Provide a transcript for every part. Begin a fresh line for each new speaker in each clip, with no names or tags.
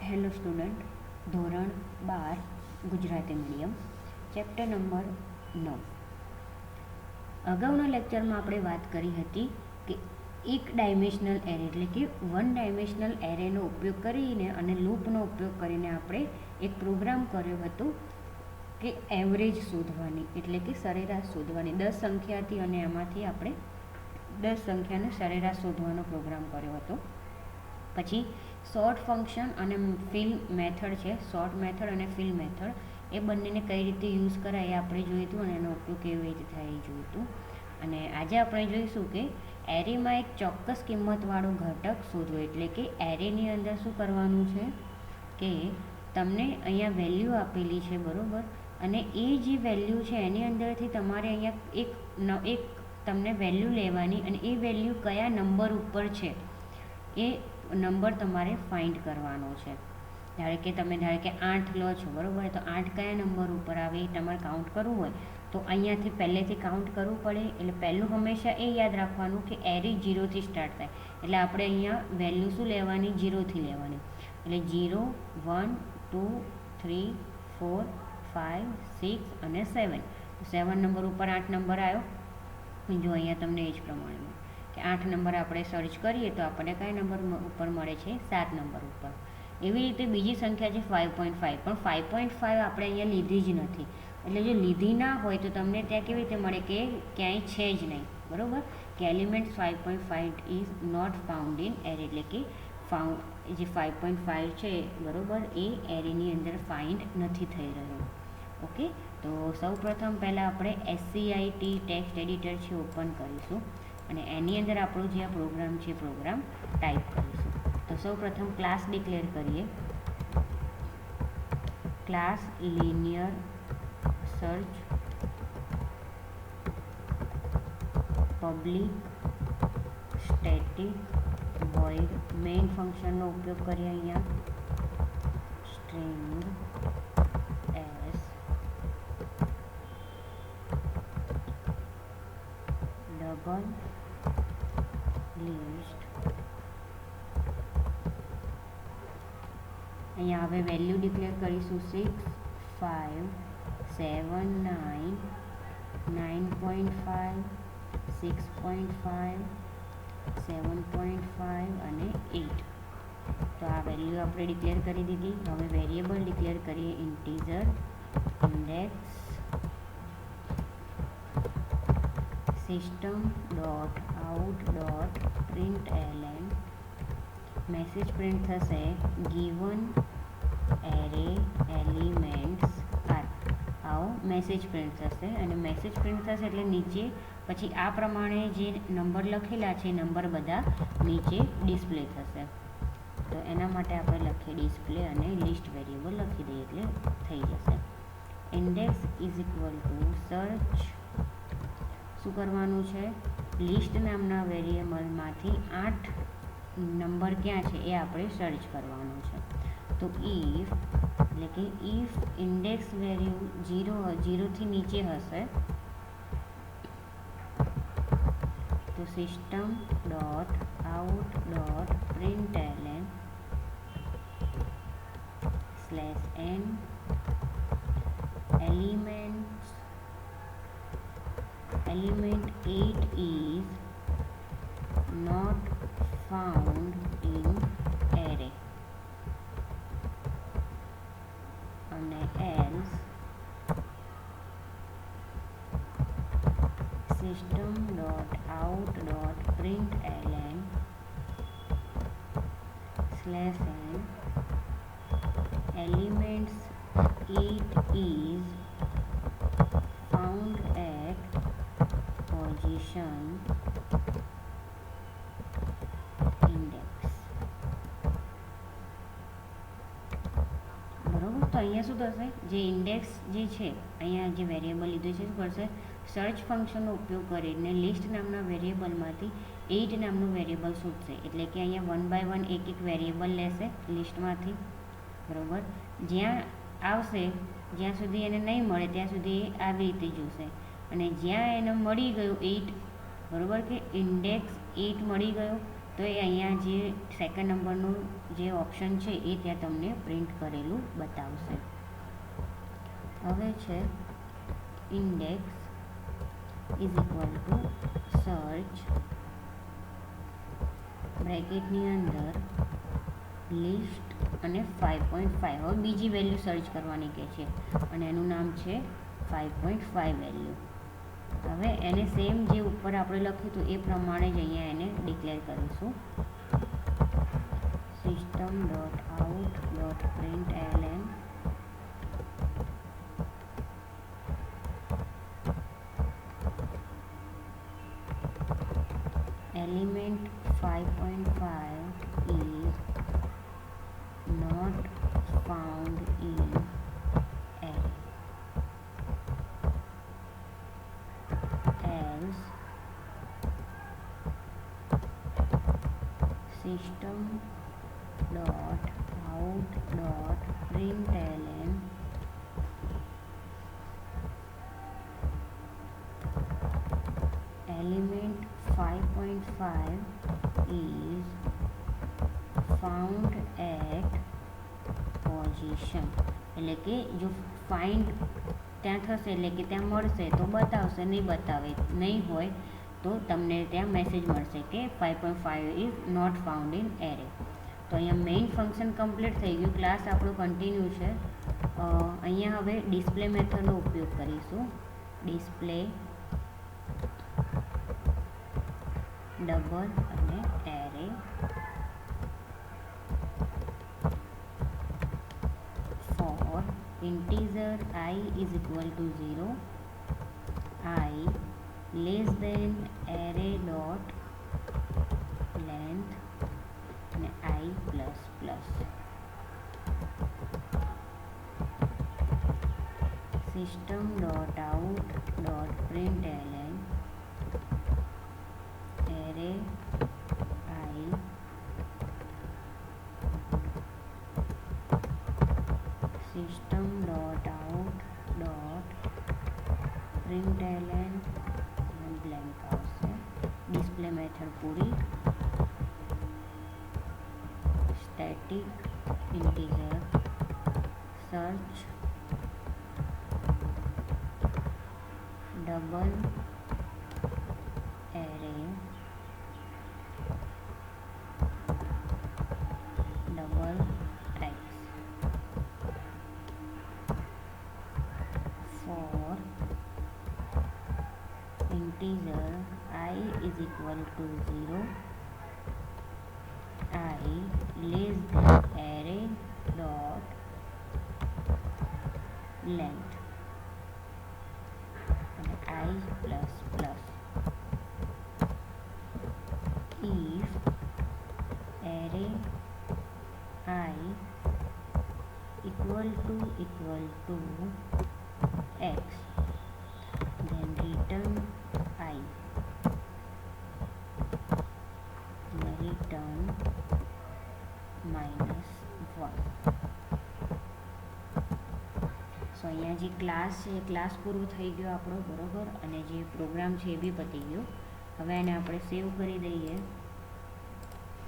Hello student, ધોરણ 12 Gujarati medium, chapter number 9. અગાઉના લેક્ચરમાં આપણે વાત કરી હતી કે એક ડાયમેન્શનલ એરે એટલે કે વન ડાયમેન્શનલ એરેનો ઉપયોગ કરીને અને લૂપનો ઉપયોગ કરીને આપણે એક પ્રોગ્રામ કર્યો હતો કે એવરેજ શોધવાની એટલે કે સરેરાશ શોધવાની 10 સંખ્યાથી અને એમાંથી આપણે 10 સંખ્યાને સરેરાશ શોધવાનો પ્રોગ્રામ કર્યો હતો. પછી શોર્ટ ફંક્શન અને ફિલ મેથડ છે, શોર્ટ મેથડ અને ફિલ મેથડ એ બંનેને કઈ રીતે યુઝ કરાય એ આપણે જોયું હતું અને એનો ઉપયોગ કેવી રીતે થાય એ જોયું હતું. અને આજે આપણે જોઈશું કે એરેમાં એક ચોક્કસ કિંમતવાળો ઘટક શોધવો એટલે કે એરેની અંદર શું કરવાનું છે કે તમને અહીંયા વેલ્યુ આપેલી છે, બરાબર, અને એ જે વેલ્યુ છે એની અંદરથી તમારે અહીંયા એક તમને વેલ્યુ લેવાની અને એ વેલ્યુ કયા નંબર ઉપર છે એ નંબર તમારે ફાઇન્ડ કરવાનો છે. ધારો કે 8 લો છો, બરાબર, તો 8 કયા નંબર ઉપર આવે એ તમારે કાઉન્ટ કરવું હોય તો અહીંયાથી પહેલેથી કાઉન્ટ કરવું પડે. એટલે પહેલું હંમેશા એ યાદ રાખવાનું કે એરે 0થી સ્ટાર્ટ થાય એટલે આપણે અહીંયા વેલ્યુ શું લેવાની, 0થી લેવાની. એટલે 0, 1, 2, 3, 4, 5, 6 અને 7. 7 નંબર ઉપર 8 નંબર આવ્યો. જો અહીંયા તમને એ જ પ્રમાણે કે 8 નંબર આપણે સર્ચ કરીએ તો આપણને કયા નંબર ઉપર મળે છે, 7 નંબર ઉપર. એવી રીતે બીજી સંખ્યા છે 5.5, પણ 5.5 આપણે અહીંયા લીધી જ નથી. એટલે જો લીધી ના હોય તો તમને ત્યાં કેવી રીતે મળે કે ક્યાંય છે જ નહીં, બરાબર, કે element 5.5 is not found in array એટલે કે જે 5.5 છે, બરાબર, એ એરેની અંદર ફાઇન્ડ નથી થઈ રહ્યો. ઓકે, તો સૌપ્રથમ પહેલાં આપણે SCIT ટેક્સ્ટ એડિટર છે ઓપન કરીશું અને એની અંદર આપણો જે આ પ્રોગ્રામ છે પ્રોગ્રામ ટાઈપ કરીશું. તો સૌપ્રથમ ક્લાસ ડિક્લેર કરીએ, class linear search public static void main ફંક્શનનો ઉપયોગ કરીએ. અહીંયા સ્ટ્રિંગ એસ ડબલ લિસ્ટ. અહીંયા હવે વેલ્યુ ડિક્લેર કરીશું 6, 5, 7, 9, 9.5, 6.5, 7.5 અને 8. તો આ વેલ્યુ આપણે ડિક્લેર કરી દીધી. હવે વેરિયેબલ ડિક્લેર કરીએ, integer index system dot out dot println. Message print થશે ગિવન એરે એલિમેન્ટ્સ આર. આવો મેસેજ પ્રિન્ટ થશે અને મેસેજ પ્રિન્ટ થશે એટલે નીચે પછી આ પ્રમાણે જે નંબર લખેલા છે નંબર બધા નીચે ડિસ્પ્લે થશે. તો એના માટે આપણે લખીએ ડિસ્પ્લે અને લિસ્ટ વેરિયેબલ લખી દઈએ એટલે થઈ જશે. Index is equal to search. શું કરવાનું છે, લિસ્ટ નામના વેરિયેબલમાંથી 8 નંબર ક્યાં છે એ આપણે સર્ચ કરવાનું છે. તો ઇફ એટલે કે ઇફ ઇન્ડેક્સ વેલ્યુ 0થી નીચે હશે તો system dot out dot println /n element 8 is not found in array અને else system dot out dot println /n elements 8 is found at position index. બરાબર, તો અહીંયા શું થશે, જે ઇન્ડેક્સ જે છે અહીંયા જે વેરિયેબલ લીધું છે શું કરશે, સર્ચ ફંક્શનનો ઉપયોગ કરીને લિસ્ટ નામના વેરિયેબલમાંથી 8 નામનું વેરિયેબલ શોધશે. એટલે કે અહીંયા 1 by 1 એક વેરિયેબલ લેશે લિસ્ટમાંથી, બરાબર. જ્યાં આવશે જ્યાં સુધી એને નહીં મળે ત્યાં સુધી એ આવી રીતે જોશે અને જ્યાં એને મળી ગયું 8, બરાબર, કે ઇન્ડેક્સ 8 મળી ગયો તો એ અહીંયા જે સેકન્ડ નંબરનું જે ઓપ્શન છે એ ત્યાં તમને પ્રિન્ટ કરેલું બતાવશે. હવે છે index is equal to search બ્રેકેટની અંદર લિસ્ટ અને 5.5. હવે બીજી વેલ્યુ સર્ચ કરવાની કહે છે અને એનું નામ છે 5.5 વેલ્યુ. હવે એને સેમ જે ઉપર આપણે લખ્યું હતું એ પ્રમાણે જ અહીંયા એને ડિક્લેર કરીશું. System dot out dot println element 5.5 is not found in array else system dot out dot println element 5.5 is found at position. એટલે કે જો ફાઇન્ડ ત્યાં થશે એટલે કે ત્યાં મળશે તો બતાવશે, નહીં બતાવે નહીં હોય તો તમને ત્યાં મેસેજ મળશે કે 5.5 is not found in array. તો અહીંયા મેઇન ફંક્શન કમ્પ્લીટ થઈ ગયું. ક્લાસ આપણો કન્ટિન્યુ છે. અહીંયા હવે ડિસ્પ્લે મેથડનો ઉપયોગ કરીશું. ડિસ્પ્લે ડબલ અને array for integer I is equal to 0, I less than array dot length અને I plus plus. System dot out dot println array I system dot out dot println blank આવશે. Display method puri. Static integer search double array double x for integer I is equal to 0, I less than array dot length and I plus plus. If array I equal to x, then return I, then return minus 1. સો અહીંયા જે class છે એ class પૂરો થઈ ગયો આપણો, બરોબર, અને જે પ્રોગ્રામ છે એ બી પતી ગયો. હવે એને આપણે સેવ કરી દઈએ.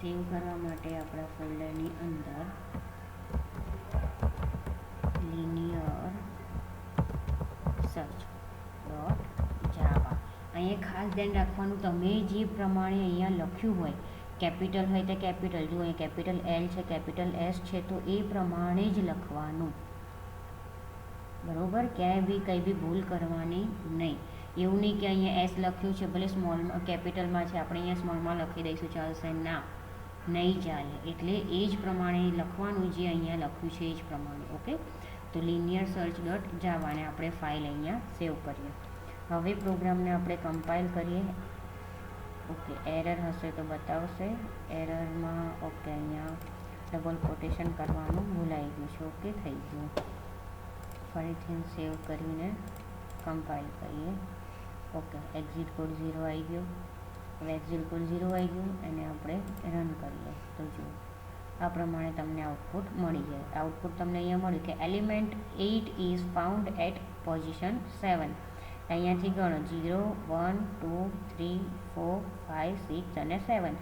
સેવ કરવા માટે આપણા ફોલ્ડરની અંદર linear search dot java. અહીંયા ખાસ ધ્યાન રાખવાનું, તમે જે પ્રમાણે અહીંયા લખ્યું હોય, કેપિટલ હોય તો કેપિટલ, જો અહીંયા કેપિટલ L છે, કેપિટલ S છે, તો એ પ્રમાણે જ લખવાનું, બરોબર. ક્યાંય બી કંઈ બી ભૂલ કરવાની નહીં. એવું નહીં કે અહીંયા S લખ્યું છે, ભલે સ્મોલમાં કેપિટલમાં છે, આપણે અહીંયા સ્મોલમાં લખી દઈશું, ચાલશે ના, નહીં ચાલે. એટલે એ જ પ્રમાણે લખવાનું, જે અહીંયા લખ્યું છે એ જ પ્રમાણે. ઓકે, તો linear search dot java ને આપણે ફાઇલ અહીંયા સેવ કરીએ. હવે પ્રોગ્રામને આપણે કમ્પાઇલ કરીએ. ઓકે, એરર હશે તો બતાવશે. એરરમાં ઓકે, અહીંયા ડબલ કોટેશન કરવાનું ભૂલાઈ ગયું છે. ઓકે, થઈ ગયું. ફરીથી સેવ કરીને કમ્પાઇલ કરીએ. ઓકે, એક્ઝિટ કોડ 0 આવી ગયો. હવે એક્ઝિટ કોડ 0 આવી ગયું, એને આપણે રન કરીએ તો જુઓ આ પ્રમાણે તમને આઉટપુટ મળી જાય. આઉટપુટ તમને અહીંયા મળ્યું કે element 8 is found at position 7. અહીંયાથી ગણો 0, 1, 2, 3, 4, 5, 6 અને 7.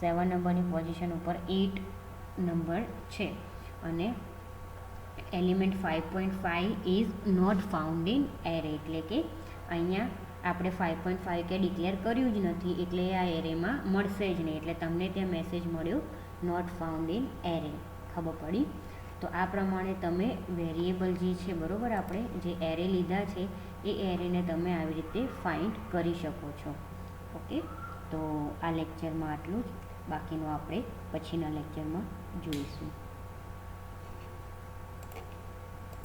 7 નંબરની પોઝિશન ઉપર 8 નંબર છે અને element 5.5 is not found in array, એટલે કે અહીંયા આપણે 5.5 કે ડિક્લેર કર્યું જ નથી, એટલે આ એરેમાં મળશે જ નહીં, એટલે તમને ત્યાં મેસેજ મળ્યો નોટ ફાઉન્ડ ઇન એરે. ખબર પડી? તો આ પ્રમાણે તમે વેરિયેબલ જે છે બરાબર, આપણે જે એરે લીધા છે એ એરેને તમે આવી રીતે ફાઇન્ડ કરી શકો છો. ઓકે, તો આ લેક્ચરમાં આટલું જ, બાકીનું આપણે પછીના લેક્ચરમાં જોઈશું.